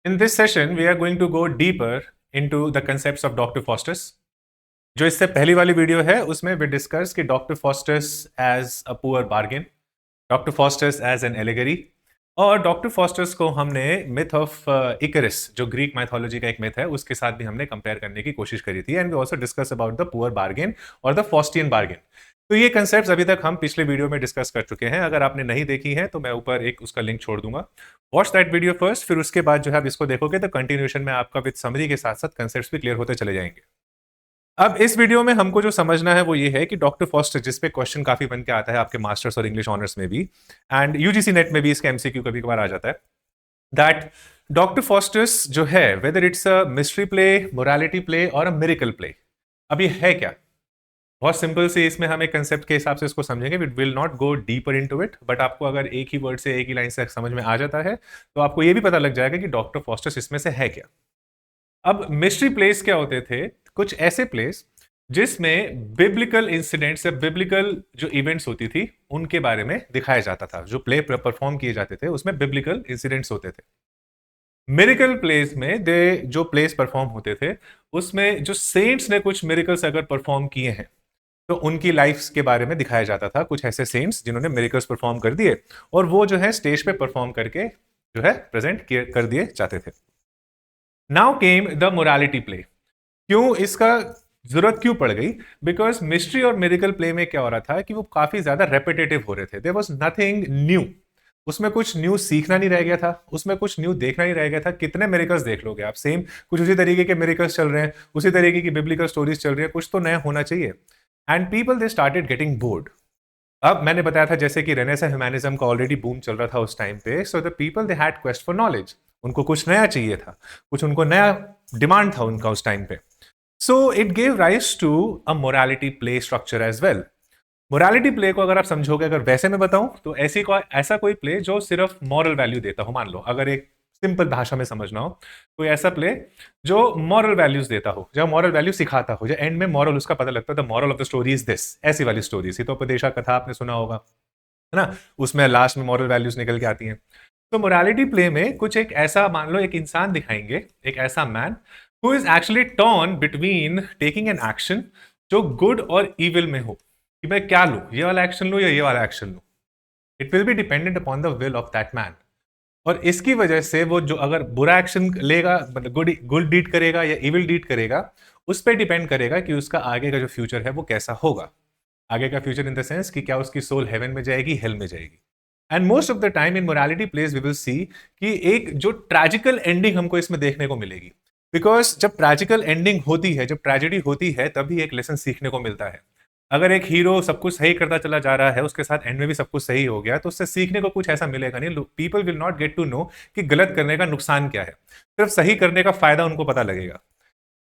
In this session, we are going to go deeper into the concepts of Dr. Faustus. जो इससे पहली वाली video है उसमें we discuss कि Dr. Faustus as a poor bargain, Dr. Faustus as an allegory, और doctor Faustus को हमने मिथ ऑफ इकरिस जो ग्रीक माइथोलॉजी का एक मिथ है उसके साथ भी हमने कंपेयर करने की कोशिश करी थी and we also discuss about the poor bargain और द फॉस्टियन बार्गेन। तो ये कंसेप्ट्स अभी तक हम पिछले वीडियो में डिस्कस कर चुके हैं। अगर आपने नहीं देखी है तो मैं ऊपर एक उसका लिंक छोड़ दूंगा, वॉच दैट वीडियो फर्स्ट, फिर उसके बाद जो है आप इसको देखोगे तो कंटिन्यूएशन में आपका विद समरी के साथ साथ कंसेप्ट्स भी क्लियर होते चले जाएंगे। अब इस वीडियो में हमको जो समझना है वो ये है कि डॉक्टर फॉस्टर, जिस पे क्वेश्चन काफी बन के आता है आपके मास्टर्स और इंग्लिश ऑनर्स में भी एंड यूजीसी नेट में भी इसका एमसीक्यू कभी कभार आ जाता है, दैट डॉक्टर फॉस्टर्स जो है whether it's a mystery play, morality play और अ मिरेकल प्ले, अब ये है क्या? बहुत सिंपल से इसमें हम एक कंसेप्ट के हिसाब से इसको समझेंगे। We will not go deeper into it, but आपको अगर एक ही वर्ड से एक ही लाइन से समझ में आ जाता है तो आपको ये भी पता लग जाएगा कि डॉक्टर फॉस्टर्स इसमें से है क्या। अब मिस्ट्री प्लेस क्या होते थे? कुछ ऐसे प्लेस जिसमें बिब्लिकल इंसिडेंट्स या बिब्लिकल जो इवेंट्स होती थी उनके बारे में दिखाया जाता था। जो प्ले परफॉर्म किए जाते थे उसमें बिब्लिकल इंसिडेंट्स होते थे। मिरेकल प्लेस में जो प्लेस परफॉर्म होते थे उसमें जो सेंट्स ने कुछ मिरेकल्स अगर परफॉर्म किए हैं तो उनकी लाइफ के बारे में दिखाया जाता था। कुछ ऐसे सेंट्स जिन्होंने मिरेकल्स परफॉर्म कर दिए और वो जो है स्टेज पे परफॉर्म करके जो है प्रेजेंट कर दिए जाते थे। Now came the morality play. क्यों इसका जरूरत क्यों पड़ गई? बिकॉज मिस्ट्री और मिरेकल प्ले में क्या हो रहा था कि वो काफी ज्यादा रेपिटेटिव हो रहे थे। देयर वाज नथिंग न्यू, उसमें कुछ न्यू सीखना नहीं रह गया था, उसमें कुछ न्यू देखना नहीं रह गया था। कितने मिरेकल्स देख लोगे आप, सेम कुछ उसी तरीके के मिरेकल्स चल रहे हैं, उसी तरीके की बिब्लिकल स्टोरीज चल रही है, कुछ तो नया होना चाहिए। And people they started getting bored. अब मैंने बताया था जैसे कि रेनेसां ह्यूमैनिज्म का ऑलरेडी बूम चल रहा था उस टाइम पे, so the people they had quest for knowledge. उनको कुछ नया चाहिए था, कुछ उनको नया डिमांड था उनका उस टाइम पे। So it gave rise to a morality play structure as well. Morality play को अगर आप समझोगे, अगर वैसे मैं बताऊं तो ऐसा कोई प्ले जो सिर्फ मॉरल वैल्यू देता हो। मान लो अगर एक सिंपल भाषा में समझना हो, कोई ऐसा प्ले जो मॉरल वैल्यूज देता हो, जो मॉरल वैल्यू सिखाता हो, जो एंड में मॉरल उसका पता लगता है, the moral of the story is this, ऐसी वाली स्टोरी। हितोपदेशा कथा आपने सुना होगा, है ना? उसमें लास्ट में मॉरल वैल्यूज निकल के आती हैं। तो मोरालिटी प्ले में कुछ एक ऐसा, मान लो एक इंसान दिखाएंगे, एक ऐसा man who is actually torn between taking an action जो गुड और इविल में हो, कि मैं क्या लूं, ये वाला एक्शन लूं या ये वाला एक्शन लूं। It will be dependent upon the will of that man. और इसकी वजह से वो जो अगर बुरा एक्शन लेगा, मतलब गुड डीड करेगा या इविल डीड करेगा, उस पर डिपेंड करेगा कि उसका आगे का जो फ्यूचर है वो कैसा होगा। आगे का फ्यूचर इन द सेंस कि क्या उसकी सोल हेवन में जाएगी, हेल में जाएगी। And most of the time in morality plays we will see कि एक जो ट्रेजिकल एंडिंग हमको इसमें देखने को मिलेगी। बिकॉज जब ट्रेजिकल एंडिंग होती है, जब ट्रेजेडी होती है, तभी एक लेसन सीखने को मिलता है। अगर एक हीरो सब कुछ सही करता चला जा रहा है, उसके साथ एंड में भी सब कुछ सही हो गया, तो उससे सीखने को कुछ ऐसा मिलेगा नहीं। People will not get to know कि गलत करने का नुकसान क्या है, सिर्फ सही करने का फायदा उनको पता लगेगा।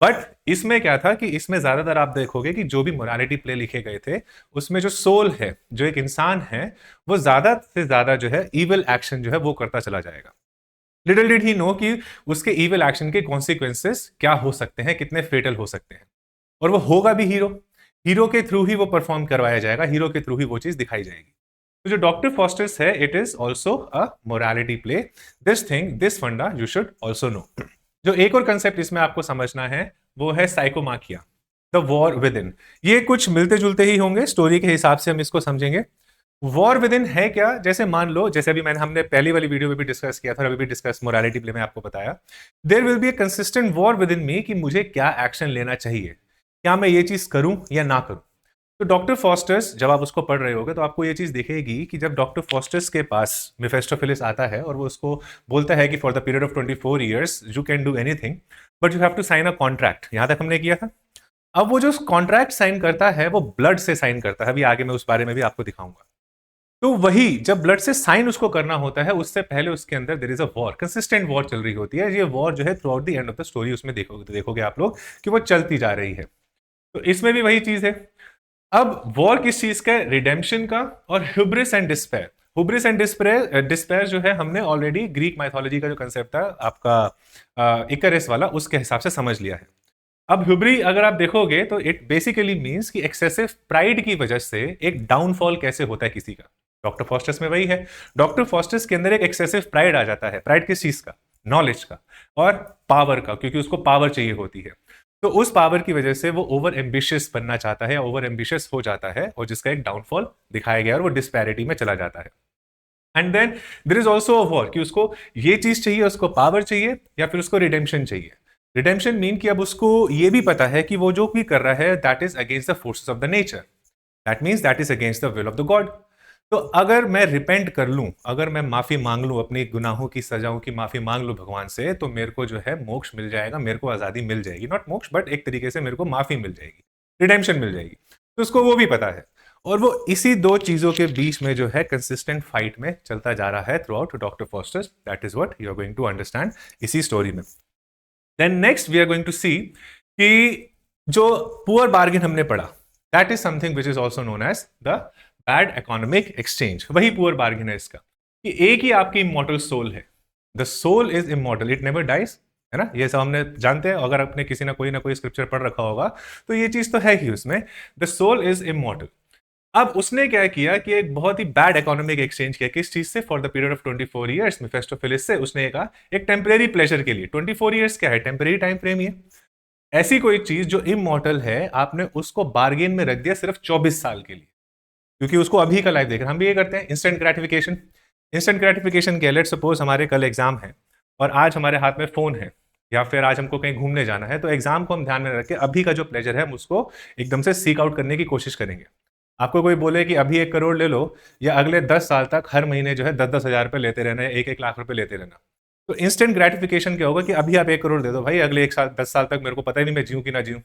बट इसमें क्या था कि इसमें ज्यादातर आप देखोगे कि जो भी मोरालिटी प्ले लिखे गए थे उसमें जो सोल है, जो एक इंसान है, वो ज्यादा से ज्यादा जो है इविल एक्शन जो है वो करता चला जाएगा। लिटिल डिड ही नो कि उसके इविल एक्शन के कॉन्सिक्वेंसेस क्या हो सकते हैं, कितने फेटल हो सकते हैं। और वो होगा भी हीरो के थ्रू ही वो परफॉर्म करवाया जाएगा, हीरो के थ्रू ही वो चीज दिखाई जाएगी। तो जो डॉक्टर फॉस्टर्स है, it is also a morality play. This फंडा यू शुड ऑल्सो नो। जो एक और कंसेप्ट इसमें आपको समझना है वो है साइकोमाकिया, द वॉर विद इन। ये कुछ मिलते जुलते ही होंगे, स्टोरी के हिसाब से हम इसको समझेंगे। वॉर विद इन है क्या? जैसे मान लो, जैसे अभी हमने पहली वाली वीडियो में भी डिस्कस किया था, अभी भी डिस्कस मोरालिटी प्ले में आपको बताया, there will be a consistent war within me कि मुझे क्या एक्शन लेना चाहिए, क्या मैं ये चीज करूं या ना करूं। तो डॉक्टर फॉस्टर्स, जब आप उसको पढ़ रहे होगे तो आपको ये चीज दिखेगी कि जब डॉक्टर फॉस्टर्स के पास मेफेस्टोफिलिस आता है और वो उसको बोलता है कि for the period of 24 years you can do anything but you have to sign a contract. यहां तक हमने किया था। अब वो जो कॉन्ट्रैक्ट साइन करता है वो ब्लड से साइन करता है। अभी आगे मैं उस बारे में भी आपको दिखाऊंगा। तो वही जब ब्लड से साइन उसको करना होता है, उससे पहले उसके अंदर there is a war, consistent war चल रही होती है। ये वॉर जो है throughout the end of the story उसमें देखोगे आप लोग कि वो चलती जा रही है। तो इसमें भी वही चीज है। अब वॉर किस चीज का? रिडेम्पशन का और hubris and despair. Hubris and despair जो है हमने ऑलरेडी ग्रीक माइथोलॉजी का जो कंसेप्ट था आपका इकरिस वाला, उसके हिसाब से समझ लिया है। अब ह्यूब्री अगर आप देखोगे तो इट बेसिकली मींस कि एक्सेसिव प्राइड की वजह से एक डाउनफॉल कैसे होता है किसी का। डॉक्टर फॉस्टर्स में वही है। डॉक्टर फॉस्टर्स के अंदर एक एक्सेसिव प्राइड आ जाता है। प्राइड किस चीज का? नॉलेज का और पावर का, क्योंकि उसको पावर चाहिए होती है। तो उस पावर की वजह से वो ओवर एम्बिशियस बनना चाहता है या ओवर एम्बिशियस हो जाता है, और जिसका एक डाउनफॉल दिखाया गया और वो डिस्पैरिटी में चला जाता है। And then there is also a war कि उसको ये चीज चाहिए, उसको पावर चाहिए या फिर उसको रिडेम्पशन चाहिए। रिडेम्पशन मीन कि अब उसको ये भी पता है कि वो जो भी कर रहा है that is against the forces of the nature, that means that is against the will of the God. तो अगर मैं रिपेंट कर लूं, अगर मैं माफी मांग लूं, अपनी गुनाहों की सजाओं की माफी मांग लूं भगवान से, तो मेरे को जो है मोक्ष मिल जाएगा, मेरे को आजादी मिल जाएगी। नॉट मोक्ष बट एक तरीके से मेरे को माफी मिल जाएगी, रिडेम्पशन मिल जाएगी। तो उसको वो भी पता है, और वो इसी दो चीजों के बीच में जो है कंसिस्टेंट फाइट में चलता जा रहा है throughout Doctor Faustus. That is what you are going to understand इसी स्टोरी में। Then next we are going to see कि जो पुअर बार्गेन हमने पढ़ा, that is something which is also known as the bad economic exchange. वही poor bargain है इसका, कि एक ही आपकी इमॉर्टल सोल है। The soul is immortal, it never dies, है ना, ये सब हमने जानते हैं। अगर आपने किसी ना कोई स्क्रिप्चर पढ़ रखा होगा तो ये चीज तो है ही उसमें, द सोल इज इमॉर्टल। अब उसने क्या किया कि एक बहुत ही बैड इकोनॉमिक एक्सचेंज किया, किस चीज से, for the period of 24 years Mephistopheles से। उसने कहा एक टेम्परेरी प्लेजर के लिए, 24 ईयर्स क्या है, टेम्परेरी टाइम फ्रेम ही है। ऐसी कोई चीज जो इमॉर्टल है, आपने उसको बार्गेन में रख दिया सिर्फ 24 साल के लिए, क्योंकि उसको अभी का लाइफ देख रहे हैं। हम भी ये करते हैं, इंस्टेंट ग्रेटिफिकेशन। इंस्टेंट ग्रेटिफिकेशन क्या, लेट सपोज हमारे कल एग्जाम है और आज हमारे हाथ में फोन है, या फिर आज हमको कहीं घूमने जाना है, तो एग्जाम को हम ध्यान में रख के अभी का जो प्लेजर है हम उसको एकदम से सीक आउट करने की कोशिश करेंगे। आपको कोई बोले कि अभी 1 करोड़ ले लो, या अगले 10 साल तक हर महीने जो है 10-10 हजार रुपए लेते रहना, 1-1 लाख रुपए लेते रहना, तो इंस्टेंट ग्रेटिफिकेशन क्या होगा कि अभी आप 1 करोड़ दे दो भाई, अगले 1 साल 10 साल तक मेरे को पता ही नहीं मैं जीऊं कि ना जीऊं,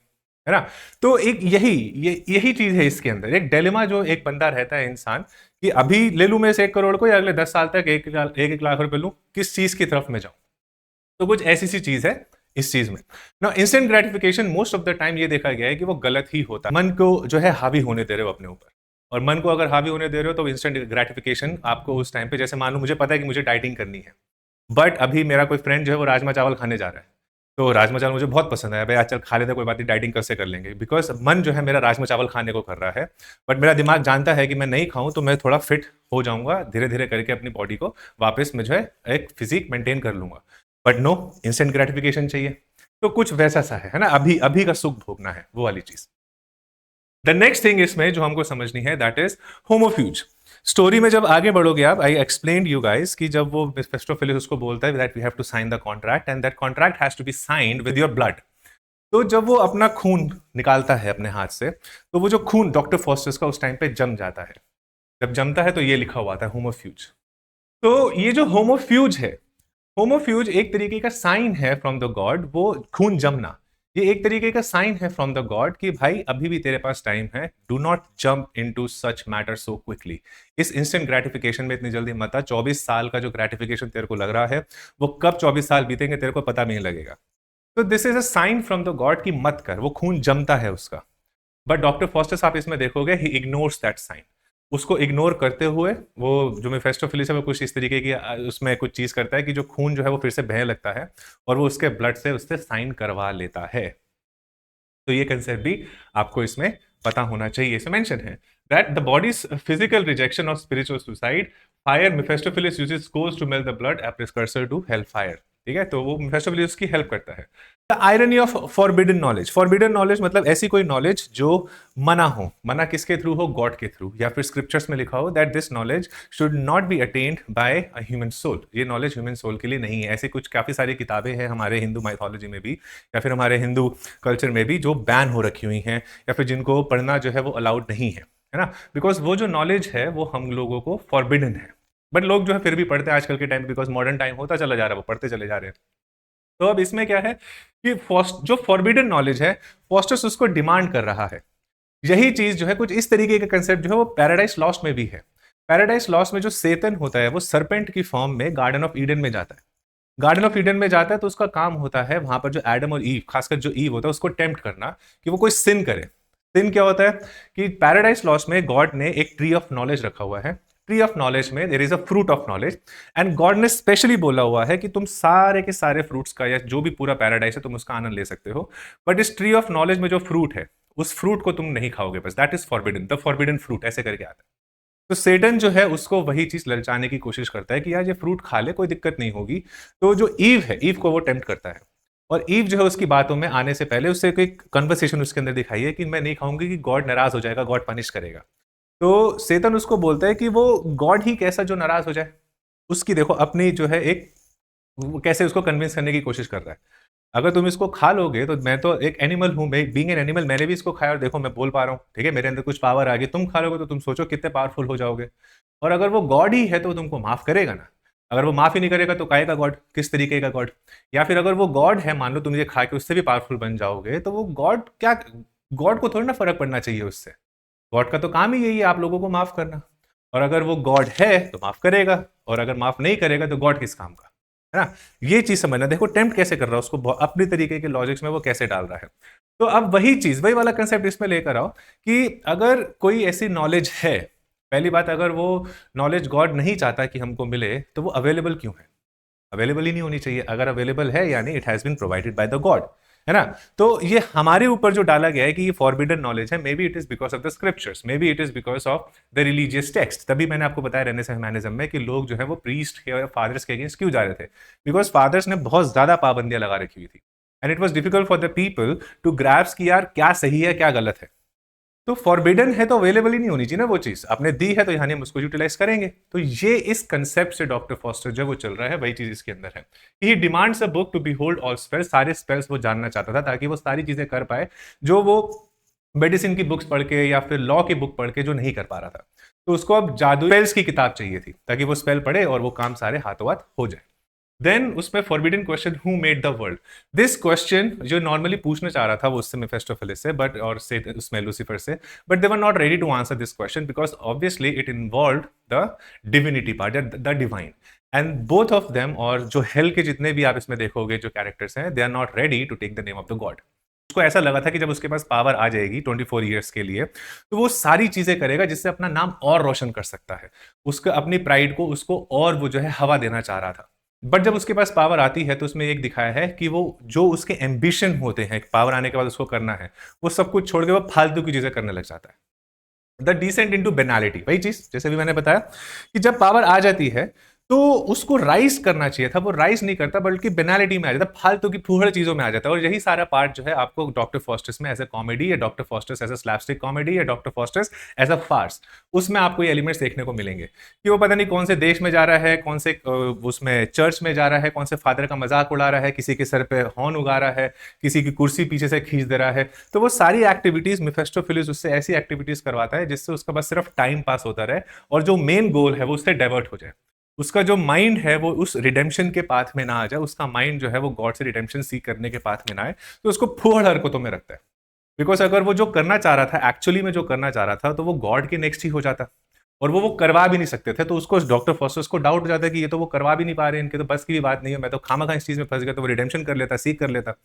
है ना। तो एक यही चीज है इसके अंदर, एक डिलेमा जो एक बंदा रहता है इंसान, कि अभी ले लूं मैं इस 1 करोड़ को, या अगले 10 साल तक 1-1 लाख रुपए लूं, किस चीज की तरफ मैं जाऊं। तो कुछ ऐसी सी चीज है इस चीज में ना। Instant gratification most of the time ये देखा गया है कि वो गलत ही होता है। मन को जो है हावी होने दे रहे हो अपने ऊपर, और मन को अगर हावी होने दे रहे हो तो इंस्टेंट ग्रेटिफिकेशन आपको उस टाइम पे, जैसे मान लो मुझे पता है कि मुझे डाइटिंग करनी है, बट अभी मेरा कोई फ्रेंड जो है वो राजमा चावल खाने जा रहा है, तो राजमा चावल मुझे बहुत पसंद है, भाई आज चल खा लेते, कोई बात नहीं, डाइटिंग कैसे कर लेंगे, बिकॉज मन जो है मेरा राजमा चावल खाने को कर रहा है, बट मेरा दिमाग जानता है कि मैं नहीं खाऊं तो मैं थोड़ा फिट हो जाऊंगा, धीरे धीरे करके अपनी बॉडी को वापस मैं जो है एक फिजिक मेंटेन कर लूंगा। बट नो, इंस्टेंट ग्रेटिफिकेशन चाहिए। तो कुछ वैसा सा है ना, अभी अभी का सुख भोगना है, वो वाली चीज। द नेक्स्ट थिंग इसमें जो हमको समझनी है दैट इज होमोफ्यूज। स्टोरी में जब आगे बढ़ोगे आप, आई एक्सप्लेन्ड यू गाइस कि जब वो मेफिस्टोफेलिस उसको बोलता है that we have to sign the contract and that contract has to be signed with your blood. तो जब वो अपना खून निकालता है अपने हाथ से, तो वो जो खून डॉक्टर फॉस्टर्स का उस टाइम पे जम जाता है। जब जमता है तो ये लिखा हुआ था होमोफ्यूज। तो ये जो होमोफ्यूज है, होमोफ्यूज एक तरीके का साइन है फ्रॉम द गॉड। वो खून जमना ये एक तरीके का साइन है फ्रॉम द गॉड कि भाई अभी भी तेरे पास टाइम है, do not jump into such matter so quickly. इस इंस्टेंट ग्रेटिफिकेशन में इतनी जल्दी मत आ। 24 साल का जो ग्रेटिफिकेशन तेरे को लग रहा है, वो कब 24 साल बीतेंगे तेरे को पता भी नहीं लगेगा। तो this is a sign from the god कि मत कर, वो खून जमता है उसका। बट डॉक्टर फॉस्टर्स आप इसमें देखोगे ही इग्नोर्स दैट साइन। उसको इग्नोर करते हुए वो जो मेफिस्टोफेलिस है वो कुछ इस तरीके की उसमें कुछ चीज करता है कि जो खून जो है वो फिर से बहने लगता है, और वो उसके ब्लड से उससे साइन करवा लेता है। तो ये कंसेप्ट भी आपको इसमें पता होना चाहिए। इसमें मेंशन है that the body's physical rejection of spiritual suicide, fire Mephistopheles uses coals to melt the blood, a precursor to hell fire. ठीक है, तो वो मेफिस्टोफेलिस की हेल्प करता है। The irony of forbidden knowledge. Forbidden knowledge मतलब ऐसी कोई नॉलेज जो मना हो। मना किसके थ्रू हो? गॉड के थ्रू, या फिर स्क्रिप्चर्स में लिखा हो that this knowledge should not be attend by a human soul. ये नॉलेज ह्यूमन सोल के लिए नहीं है। ऐसी कुछ काफी सारी किताबें हैं हमारे हिंदू माइथोलॉजी में भी, या फिर हमारे हिंदू कल्चर में भी, जो बैन हो रखी हुई हैं, या फिर जिनको पढ़ना जो है वो अलाउड नहीं है ना। बिकॉज वो जो नॉलेज है वो हम लोगों को फॉरबिडन है, बट लोग जो है फिर भी पढ़ते हैं आजकल के टाइम, बिकॉज मॉडर्न टाइम होता चला जा रहा है, वो पढ़ते चले जा रहे हैं। तो अब इसमें क्या है कि जो फॉरबिडन नॉलेज है, फॉस्टर्स उसको डिमांड कर रहा है। यही चीज जो है कुछ इस तरीके का कंसेप्ट जो है वो पैराडाइज लॉस्ट में भी है। पैराडाइज लॉस्ट में जो सेतन होता है वो सरपेंट की फॉर्म में गार्डन ऑफ ईडन में जाता है। गार्डन ऑफ ईडन में जाता है तो उसका काम होता है वहां पर जो एडम और ईव, खासकर जो ईव होता है, उसको टेम्प्ट करना कि वो कोई सिन करे। सिन क्या होता है कि पैराडाइज लॉस्ट में गॉड ने एक ट्री ऑफ नॉलेज रखा हुआ है। ट्री ऑफ नॉलेज में there is a fruit of knowledge, and God ने स्पेशली बोला हुआ है कि तुम सारे के सारे फ्रूट्स का, या जो भी पूरा पैराडाइज है, तुम उसका आनंद ले सकते हो, बट इस ट्री ऑफ नॉलेज में जो फ्रूट है उस फ्रूट को तुम नहीं खाओगे बस। That is forbidden, the forbidden fruit, ऐसे करके आता है। तो सेटन जो है उसको वही चीज ललचाने की कोशिश करता है कि यार ये फ्रूट खा ले, कोई दिक्कत नहीं होगी। तो जो ईव है, ईव को वो टेम्प्ट करता है, और ईव जो है उसकी बातों में आने से पहले उससे कोई कन्वर्सेशन उसके अंदर दिखाई है कि मैं नहीं खाऊंगी, कि गॉड नाराज हो जाएगा, गॉड पनिश करेगा। तो सेतन उसको बोलता है कि वो गॉड ही कैसा जो नाराज हो जाए, उसकी देखो अपनी जो है एक, वो कैसे उसको कन्विंस करने की कोशिश कर रहा है। अगर तुम इसको खा लोगे तो मैं तो एक एनिमल हूं, बीइंग एन एनिमल मैंने भी इसको खाया और देखो मैं बोल पा रहा हूँ, ठीक है, मेरे अंदर कुछ पावर आ गई। तुम खा लोगे तो तुम सोचो कितने पावरफुल हो जाओगे। और अगर वो गॉड ही है तो तुमको माफ करेगा ना। अगर वो माफ ही नहीं करेगा तो काहे का गॉड, किस तरीके का गॉड। या फिर अगर वो गॉड है, मान लो तुम ये खा के उससे भी पावरफुल बन जाओगे, तो वो गॉड क्या, गॉड को थोड़ी ना फर्क पड़ना चाहिए उससे। गॉड का तो काम ही यही है आप लोगों को माफ करना। और अगर वो गॉड है तो माफ करेगा, और अगर माफ नहीं करेगा तो गॉड किस काम का, है ना। ये चीज समझना, देखो टेम्प्ट कैसे कर रहा है उसको, अपनी तरीके के लॉजिक्स में वो कैसे डाल रहा है। तो अब वही चीज, वही वाला कंसेप्ट इसमें लेकर आओ कि अगर कोई ऐसी नॉलेज है, पहली बात, अगर वो नॉलेज गॉड नहीं चाहता कि हमको मिले तो वो अवेलेबल क्यों है। अवेलेबल ही नहीं होनी चाहिए। अगर अवेलेबल है यानी it has been provided by the God, है ना। तो ये हमारे ऊपर जो डाला गया है कि ये फॉरबिडन नॉलेज है, may be it is because of the scriptures, may be it is because of the religious text. तभी मैंने आपको बताया रेनेसांस ह्यूमैनिज्म में कि लोग जो है वो प्रीस्ट के और फादर्स के अगेंस्ट क्यों जा रहे थे, बिकॉज फादर्स ने बहुत ज्यादा पाबंदियां लगा रखी हुई थी, and it was difficult for the people to grasp कि यार क्या सही है क्या गलत है। तो फॉरबिडन है तो अवेलेबल ही नहीं होनी चाहिए ना वो चीज, आपने दी है तो यहाँ हम उसको यूटिलाइज करेंगे। तो ये इस कंसेप्ट से डॉक्टर फॉस्टर जो वो चल रहा है, वही चीज इसके अंदर है। He demands a book to behold all spells, सारे स्पेल्स वो जानना चाहता था ताकि वो सारी चीजें कर पाए जो वो मेडिसिन की बुक्स पढ़ के या फिर लॉ की बुक पढ़ के जो नहीं कर पा रहा था। तो उसको अब जादू स्पेल्स की किताब चाहिए थी ताकि वो स्पेल पढ़े और वो काम सारे हाथों हाथ हो जाए। देन उसमें forbidden question, who made the world. This question जो नॉर्मली पूछना चाह रहा था वो उससे मेफेस्टोफेलिस से, बट और से उसमें लूसीफर से, but they were not ready to answer this question because obviously it involve the divinity part, the divine. And both of them, और जो हेल के जितने भी आप इसमें देखोगे जो कैरेक्टर्स हैं, they are not ready to take the name of the God. उसको ऐसा लगा था कि जब उसके पास पावर आ जाएगी 24 ईयर्स के लिए, तो वो सारी चीजें करेगा जिससे अपना नाम और रोशन कर सकता है। उसका अपनी प्राइड को, उसको और वो जो है हवा देना चाह रहा था। बट जब उसके पास पावर आती है तो उसमें एक दिखाया है कि वो जो उसके एम्बिशन होते हैं पावर आने के बाद उसको करना है, वो सब कुछ छोड़ के वो फालतू की चीजें करने लग जाता है। द डिसेंट इनटू बेनालिटी, वही चीज जैसे भी मैंने बताया कि जब पावर आ जाती है तो उसको राइज करना चाहिए था, वो राइज नहीं करता बल्कि बेनालिटी में आ जाता, फालतू की फूहड़ चीजों में आ जाता है। और यही सारा पार्ट जो है आपको डॉक्टर फॉस्टर्स में एज ए कॉमेडी, या Doctor Faustus as a slapstick comedy, या Doctor Faustus as a farce, उसमें आपको ये एलिमेंट्स देखने को मिलेंगे कि वो पता नहीं कौन से देश में जा रहा है, कौन से उसमें चर्च में जा रहा है, कौन से फादर का मजाक उड़ा रहा है, किसी के सर पे हॉर्न उगा रहा है, किसी की कुर्सी पीछे से खींच दे रहा है। तो वो सारी एक्टिविटीज मेफेस्टोफेलिस उससे ऐसी एक्टिविटीज करवाता है जिससे उसका बस सिर्फ टाइम पास होता रहे और जो मेन गोल है वो उससे डाइवर्ट हो जाए। उसका जो माइंड है वो उस रिडेम्पशन के पाथ में ना आ जाए, उसका माइंड जो है वो गॉड से रिडेम्पशन सीख करने के पाथ में ना आए, तो उसको फूहड़ हरकतों में रखता है। बिकॉज अगर वो जो करना चाह रहा था, एक्चुअली में जो करना चाह रहा था, तो वो गॉड के नेक्स्ट ही हो जाता, और वो करवा भी नहीं सकते थे। तो उसको डॉक्टर फॉस्टर्स को डाउट हो जाता है कि ये तो वो करवा भी नहीं पा रहे, इनके तो बस की भी बात नहीं है, मैं तो खामखा इस चीज में फंस गया। तो वो रिडेम्पशन कर लेता, सीख कर लेता।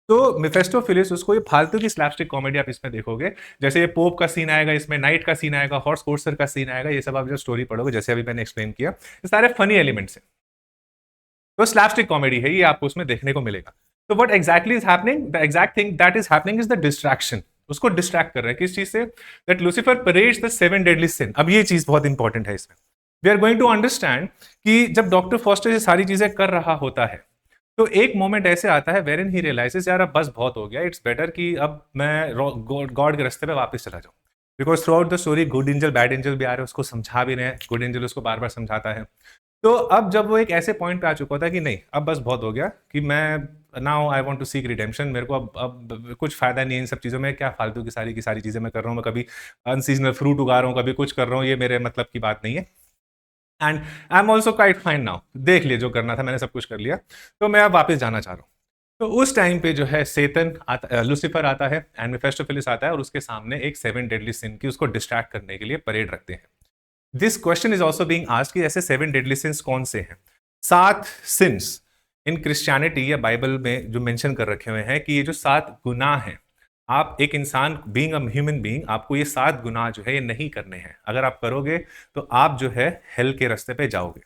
तो मेफेस्टोफेलिस उसको ये फालतू की स्लैपस्टिक कॉमेडी आप इसमें देखोगे, जैसे ये पोप का सीन आएगा, इसमें नाइट का सीन आएगा, हॉर्स कोर्सर का सीन आएगा, ये सब आप जो स्टोरी पढ़ोगे जैसे अभी मैंने एक्सप्लेन किया, ये सारे फनी एलिमेंट्स हैं। तो स्लैपस्टिक कॉमेडी है ये, आपको उसमें देखने को मिलेगा। तो what exactly is happening, the exact thing that is happening is the distraction. उसको डिस्ट्रैक्ट कर रहा है किस चीज से, that Lucifer parades the 7 deadly sin. अब ये चीज बहुत इंपॉर्टेंट है इसमें, we are going to understand कि जब डॉक्टर फॉस्टर ये सारी चीजें कर रहा होता है तो एक मोमेंट ऐसे आता है वेर इन ही रियलाइजेस यार अब बस बहुत हो गया, इट्स बेटर कि अब मैं गॉड के रास्ते पे वापस चला जाऊं। Because through out the story good angel bad angel भी आ रहे हैं, उसको समझा भी रहे हैं, गुड एंजल उसको बार बार समझाता है। तो अब जब वो एक ऐसे पॉइंट पे आ चुका था कि नहीं अब बस बहुत हो गया, कि मैं now I want to seek redemption, मेरे को अब कुछ फायदा नहीं है इन सब चीज़ों में, क्या फालतू की सारी चीज़ें मैं कर रहा हूँ, मैं कभी अनसीजनल फ्रूट उगा रहा हूँ, कभी कुछ कर रहा हूँ, ये मेरे मतलब की बात नहीं है। And I am also quite fine now, देख लिया जो करना था मैंने सब कुछ कर लिया, तो मैं अब वापस जाना चाह रहा हूँ। तो उस टाइम पे जो है सेतन आता, लूसीफर आता है, एंड मेफेस्टोफेलिस आता है, और उसके सामने एक 7 डेडली सिन की उसको डिस्ट्रैक्ट करने के लिए परेड रखते हैं। This question is also being asked कि ऐसे 7 डेडली सिंस कौन से हैं। 7 सिंस इन क्रिश्चियनिटी या बाइबल में जो मेंशन कर रखे हुए हैं कि ये जो 7 गुनाह हैं, आप एक इंसान बीइंग अ ह्यूमन बीइंग, आपको ये 7 गुनाह जो है ये नहीं करने हैं। अगर आप करोगे तो आप जो है हेल के रास्ते पे जाओगे।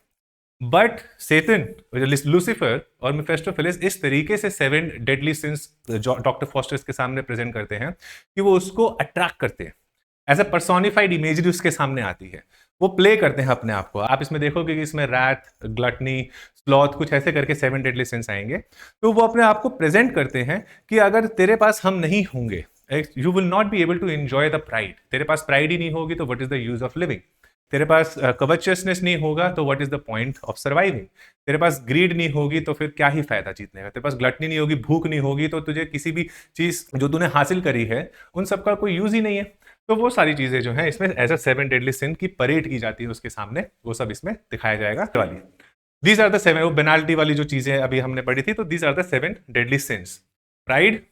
बट सेतन, लूसीफर और मेफेस्टोफेलिस इस तरीके से 7 डेडली सिंस डॉक्टर फॉस्टर्स के सामने प्रेजेंट करते हैं कि वो उसको अट्रैक्ट करते हैं, एज अ पर्सोनिफाइड इमेजरी उसके सामने आती है। वो प्ले करते हैं अपने आप को। आप इसमें देखोगे कि इसमें रैथ, ग्लटनी, स्लॉथ, कुछ ऐसे करके 7 डेडली सिंस आएंगे। तो वो अपने आप को प्रेजेंट करते हैं कि अगर तेरे पास हम नहीं होंगे, you will not be able to enjoy the pride. तेरे पास प्राइड ही नहीं होगी तो what is the use of living. तेरे पास कवचियसनेस नहीं होगा तो what is the point of surviving. तेरे पास ग्रीड नहीं होगी तो फिर क्या ही फायदा जीतने का। तेरे पास ग्लटनी नहीं होगी, भूख नहीं होगी, तो तुझे किसी भी चीज जो तूने हासिल करी है उन सबका कोई यूज ही नहीं है। तो वो सारी चीजें जो है इसमें एज अ 7 डेडली सिन की परेड की जाती है उसके सामने, वो सब इसमें दिखाया जाएगा वाली। दीज आर द 7, वो पेनाल्टी वाली जो चीजें अभी हमने पढ़ी थी, तो these are the 7 deadly sins: pride,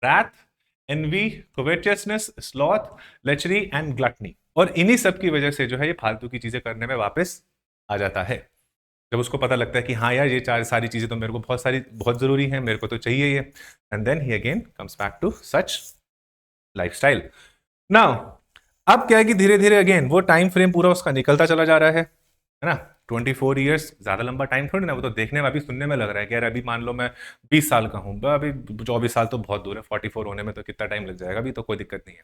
wrath, envy, covetousness, sloth, lechery and gluttony. और इन्हीं सब की वजह से जो है ये फालतू की चीजें करने में वापस आ जाता है। जब उसको पता लगता है कि हाँ यार, ये चार सारी चीजें तो मेरे को बहुत जरूरी है, मेरे को तो चाहिए ये, and then he again comes back to such lifestyle. Now अब क्या है कि धीरे धीरे अगेन वो टाइम फ्रेम पूरा उसका निकलता चला जा रहा है ना। 24 ईयर्स ज्यादा लंबा टाइम थोड़ी ना, वो तो देखने में, अभी सुनने में लग रहा है कि यार अभी मान लो मैं 20 साल का हूँ, अभी 24 साल तो बहुत दूर है, 44 होने में तो कितना टाइम लग जाएगा, अभी तो कोई दिक्कत नहीं है।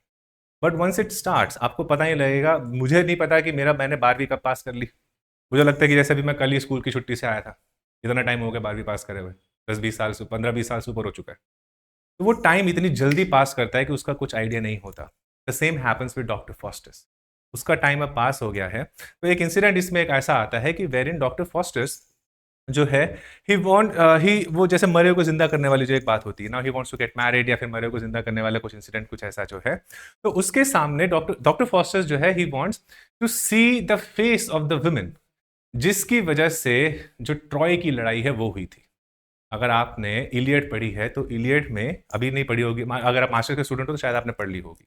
बट वंस इट स्टार्ट्स आपको पता ही लगेगा। मुझे नहीं पता कि मैंने 12वीं कब पास कर ली। मुझे लगता है कि जैसे अभी मैं कल ही स्कूल की छुट्टी से आया था, इतना टाइम हो गया 12वीं पास करे हुए, 10-20 साल से, 15-20 साल से ऊपर हो चुका है। तो वो टाइम इतनी जल्दी पास करता है कि उसका कुछ आइडिया नहीं होता। The same happens with doctor fosters. उसका टाइम अब पास हो गया है। तो एक इंसिडेंट इसमें एक ऐसा आता है कि वेर इन डॉक्टर फॉस्टर्स जो है, ही वो जैसे मरे को जिंदा करने वाली जो एक बात होती है ना, he wants to get married, या फिर मरे को जिंदा करने वाला कुछ इंसिडेंट कुछ ऐसा जो है, तो उसके सामने डॉक्टर फॉस्टर्स जो है, he wants to see the face of the women जिसकी वजह से जो ट्रॉय की लड़ाई है वो हुई थी। अगर आपने इलियड पढ़ी है तो इलियड में, अभी नहीं पढ़ी होगी, अगर आप मास्टर के स्टूडेंट हो तो शायद आपने पढ़ ली होगी,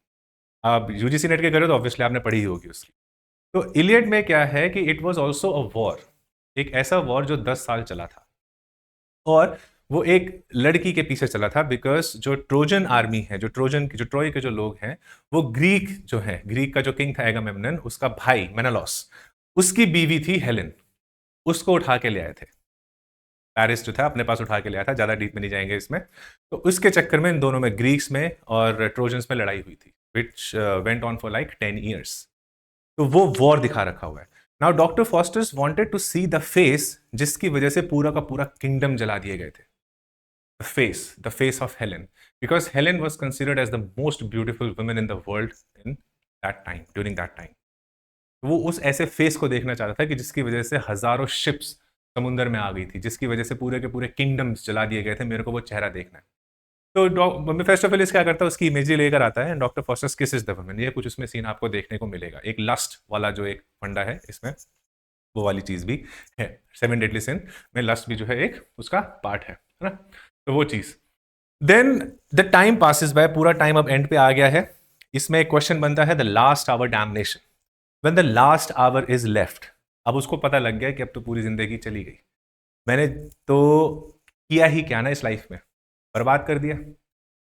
आप यूजीसी नेट के कर रहे हो तो ऑब्वियसली आपने पढ़ी ही होगी उसकी। तो इलियड में क्या है कि it was also a war, एक ऐसा वॉर जो 10 साल चला था, और वो एक लड़की के पीछे चला था। बिकॉज जो ट्रोजन आर्मी है, जो ट्रोय के जो लोग हैं, वो ग्रीक जो है, ग्रीक का जो किंग था एगामेम्नन, उसका भाई मेनालॉस, उसकी बीवी थी हेलेन, उसको उठा के ले आए थे। पेरिस जो था अपने पास उठा के लिया था, ज्यादा डीप में नहीं जाएंगे इसमें। तो उसके चक्कर में इन दोनों में, ग्रीक्स में और ट्रोजन्स में लड़ाई हुई थी, which went on for like 10 years. तो वो वॉर दिखा रखा हुआ है। Now doctor Faustus wanted to see the face जिसकी वजह से पूरा का पूरा किंगडम जला दिए गए थे। The face of Helen, because Helen was considered as the most beautiful women in the world in that time, during that time. वो उस ऐसे फेस को देखना चाहता था कि जिसकी वजह से हजारों शिप्स समुंदर में आ गई थी, जिसकी वजह से पूरे के पूरे किंगडम्स जला दिए गए थे। मेरे को वो चेहरा देखना है। तो मेफिस्टोफेलिस क्या करता है, उसकी इमेज लेकर आता है, doctor fosters kisses the woman. ये कुछ उसमें सीन आपको देखने को मिलेगा, एक लस्ट वाला जो एक फंडा है इसमें, वो वाली चीज भी है। 7 डेडली सिन में लस्ट भी जो है एक उसका पार्ट है ना। तो वो चीज, then the time passes by, पूरा टाइम अब एंड पे आ गया है। इसमें एक क्वेश्चन बनता है, the last hour damnation, when the last hour is left. अब उसको पता लग गया कि अब तो पूरी जिंदगी चली गई, मैंने तो किया ही क्या ना इस लाइफ में, बर्बाद कर दिया।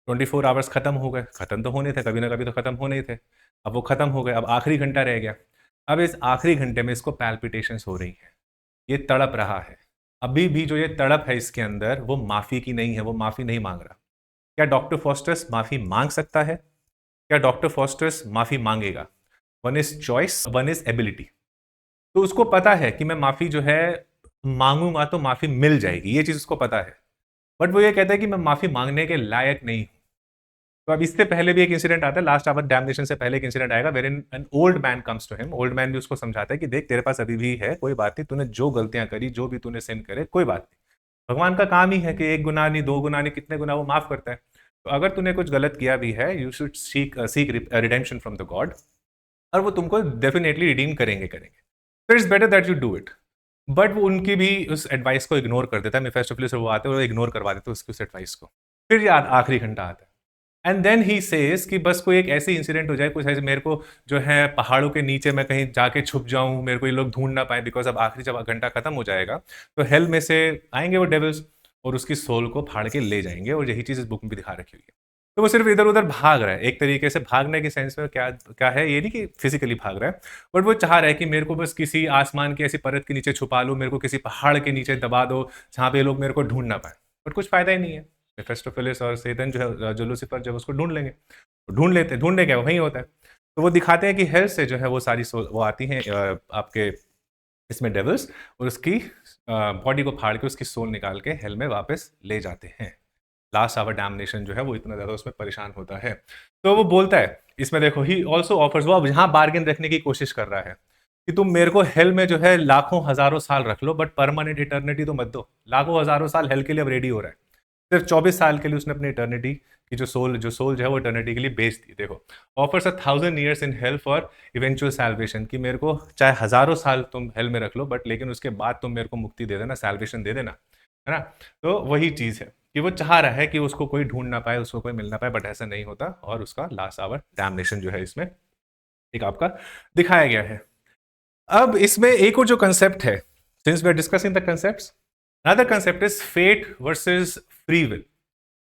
24 आवर्स खत्म हो गए, खत्म तो होने थे, कभी ना कभी तो खत्म होने ही थे। अब वो खत्म हो गए, अब आखिरी घंटा रह गया। अब इस आखिरी घंटे में इसको पैल्पिटेशंस हो रही है, ये तड़प रहा है। अभी भी जो ये तड़प है इसके अंदर, वो माफी की नहीं है, वो माफी नहीं मांग रहा। क्या डॉक्टर फॉस्टर्स माफी मांग सकता है? क्या डॉक्टर फॉस्टर्स माफी मांगेगा? One is choice, one is ability. तो उसको पता है कि मैं माफी जो है मांगूंगा तो माफी मिल जाएगी, ये चीज उसको पता है। बट वो ये कहता है कि मैं माफी मांगने के लायक नहीं हूं। तो अब इससे पहले भी एक इंसिडेंट आता है, लास्ट आवर डैमनेशन से पहले एक इंसिडेंट आएगा, wherein an old man comes to him. Old man भी उसको समझाता है कि देख, तेरे पास अभी भी है, कोई बात नहीं, तूने जो गलतियां करी, जो भी तूने सिन करे, कोई बात नहीं। भगवान का काम ही है कि एक गुनाह नहीं, दो गुनाह नहीं, कितने गुनाह वो माफ करता है। तो अगर तूने कुछ गलत किया भी है, you should seek redemption from the God, और वो तुमको डेफिनेटली रिडीम करेंगे। तो it's better that you do it. But वो उनकी भी उस एडवाइस को इग्नोर कर देता है। मेफिस्टोफेलिस वो आते हैं और इग्नोर करवा देते हैं उसकी उस एडवाइस को। फिर याद आखिरी घंटा आता है, एंड देन ही सेज कि बस कोई एक ऐसी इंसिडेंट हो जाए, कुछ ऐसे मेरे को जो है पहाड़ों के नीचे मैं कहीं जाके छुप जाऊं, मेरे को ये लोग ढूंढ ना पाए, बिकॉज अब आखिरी जब घंटा खत्म हो जाएगा तो हेल में से आएंगे वो डेविल्स और उसकी सोल को फाड़ के ले जाएंगे। और यही चीज इस बुक में भी दिखा रखी हुई है। तो वो सिर्फ इधर उधर भाग रहा है, एक तरीके से भागने के सेंस में क्या क्या है, ये नहीं कि फिजिकली भाग रहा है, बट वो चाह रहा है कि मेरे को बस किसी आसमान की ऐसी परत के नीचे छुपा लो, मेरे को किसी पहाड़ के नीचे दबा दो जहां पे लोग मेरे को ढूंढ ना पाए। बट कुछ फायदा ही नहीं है। मेफिस्टोफेलिस और सैतान जो है, जो लूसीफर, जब उसको ढूंढ लेंगे, ढूंढ लेते, ढूंढने क्या वही होता है। तो वो दिखाते हैं कि हेल से जो है वो सारी वो आती हैं आपके इसमें डेविल्स, और उसकी बॉडी को फाड़ के उसकी सोल निकाल के हेल में वापस ले जाते हैं। लास्ट आवर डैमनेशन जो है वो इतना ज़्यादा उसमें परेशान होता है। तो वो बोलता है इसमें, देखो, ही ऑल्सो ऑफर्स, वो अब यहाँ बार्गेन रखने की कोशिश कर रहा है कि तुम मेरे को हेल में जो है लाखों हजारों साल रख लो, बट परमानेंट इटर्निटी तो मत दो। लाखों हजारों साल हेल के लिए अब रेडी हो रहा है। सिर्फ 24 साल के लिए उसने अपनी इटर्निटी की जो सोल जो है वो इटर्निटी के लिए बेच दी। देखो, offers 1000 years in hell for eventual salvation, कि मेरे को चाहे हजारों साल तुम हेल में रख लो, बट लेकिन उसके बाद तुम मेरे को मुक्ति दे देना, सैल्वेशन दे देना, है ना। तो वही चीज है कि वो चाह रहा है कि उसको कोई ढूंढ ना पाए, उसको कोई मिल ना पाए, बट ऐसा नहीं होता, और उसका लास्ट आवर डैमनेशन जो है इसमें एक आपका दिखाया गया है। अब इसमें एक और जो कंसेप्ट है, since we are discussing the concepts, another concept is fate versus free will,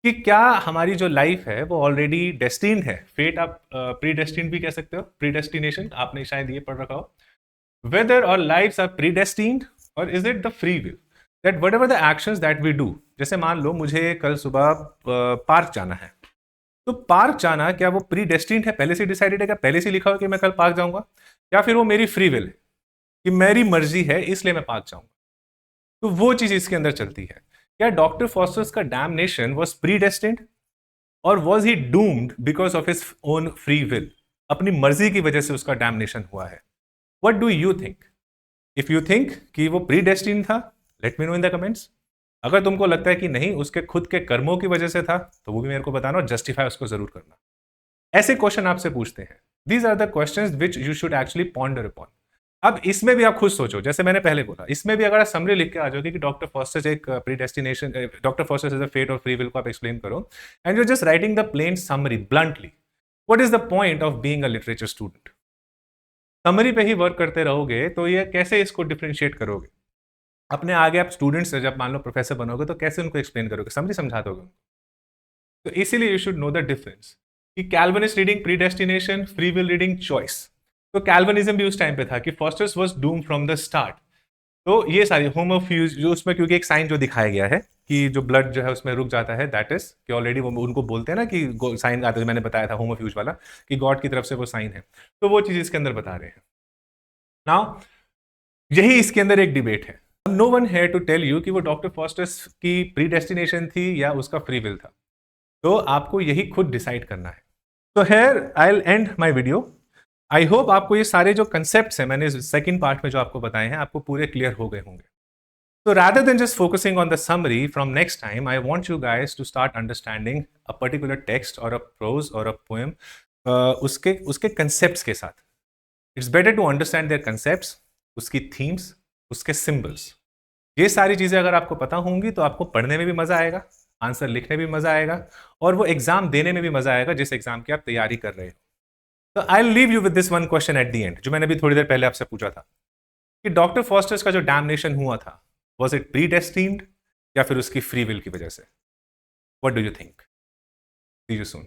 कि क्या हमारी जो लाइफ है वो ऑलरेडी डेस्टिन्ड है। फेट आप प्री डेस्टिन्ड भी कह सकते हो, प्री डेस्टिनेशन आपने शायद ये पढ़ रखा हो। वेदर और लाइफ्स आर प्री डेस्टिन्ड, और is it the free will that whatever the actions that we do. जैसे मान लो मुझे कल सुबह पार्क जाना है, तो पार्क जाना क्या वो प्री डेस्टिन्ड है, पहले से डिसाइडेड है, क्या पहले से लिखा हो कि मैं कल पार्क जाऊंगा, या फिर वो मेरी फ्री विल है कि मेरी मर्जी है इसलिए मैं पार्क जाऊंगा। तो वो चीज इसके अंदर चलती है। क्या डॉक्टर फॉस्टर्स का डैमनेशन वॉज प्री डेस्टिन्ड, और was he doomed because of his own free will, अपनी मर्जी की वजह से उसका डैमनेशन हुआ है। What do you think? If you think कि वो प्री डेस्टिन्ड था, let me know in the comments. अगर तुमको लगता है कि नहीं, उसके खुद के कर्मों की वजह से था, तो वो भी मेरे को बताना, और जस्टिफाई उसको जरूर करना। ऐसे क्वेश्चन आपसे पूछते हैं। These are the questions which you should actually ponder upon. अब इसमें भी आप खुद सोचो, जैसे मैंने पहले बोला, इसमें भी अगर आप समरी लिख के आ जाओगे कि डॉक्टर फॉस्टर्स एक predestination, doctor Faustus is the fate और फ्री विल को आप एक्सप्लेन करो, and you just writing the plain summary bluntly, what is the point of being a literature student? Summary पे ही वर्क करते रहोगे तो ये कैसे इसको डिफ्रेंशिएट करोगे? अपने आगे आप स्टूडेंट्स से जब मान लो प्रोफेसर बनोगे तो कैसे उनको एक्सप्लेन करोगे? समरी समझा दोगे? तो इसीलिए you should know the difference कि Calvinist reading predestination, free will reading choice. तो कैल्विनिज्म भी उस टाइम पे था कि Faustus was doom from the start. तो ये सारी होमोफ्यूज जो उसमें, क्योंकि एक साइन जो दिखाया गया है कि जो ब्लड जो है उसमें रुक जाता है, दैट इज कि ऑलरेडी वो उनको बोलते हैं ना कि साइन आता है, मैंने बताया था होमोफ्यूज वाला, कि गॉड की तरफ से वो साइन है। तो वो चीज इसके अंदर बता रहे हैं। नाउ यही इसके अंदर एक डिबेट है। No one here to tell you कि वो डॉक्टर फॉस्टर्स की प्रीडेस्टिनेशन थी या उसका फ्री विल था। तो आपको यही खुद डिसाइड करना है। तो here I will and my video. I hope आपको ये सारे जो कंसेप्ट्स हैं मैंने सेकंड पार्ट में जो आपको बताए हैं, आपको पूरे क्लियर हो गए होंगे। So rather than just focusing on the summary, from next time I want you guys to start understanding a particular text or a prose or a poem उसके concepts के साथ. It's better to understand their concepts, उसकी themes, उसके symbols. ये सारी चीजें अगर आपको पता होंगी तो आपको पढ़ने में भी मजा आएगा, आंसर लिखने में भी मजा आएगा, और वो एग्जाम देने में भी मजा आएगा जिस एग्जाम की आप तैयारी कर रहे हो। तो I leave you with this one question at the end, जो मैंने भी थोड़ी देर पहले आपसे पूछा था कि डॉक्टर फॉस्टर्स का जो डैमनेशन हुआ था, was it predestined या फिर उसकी फ्री विल की वजह से? What do you think? See you soon.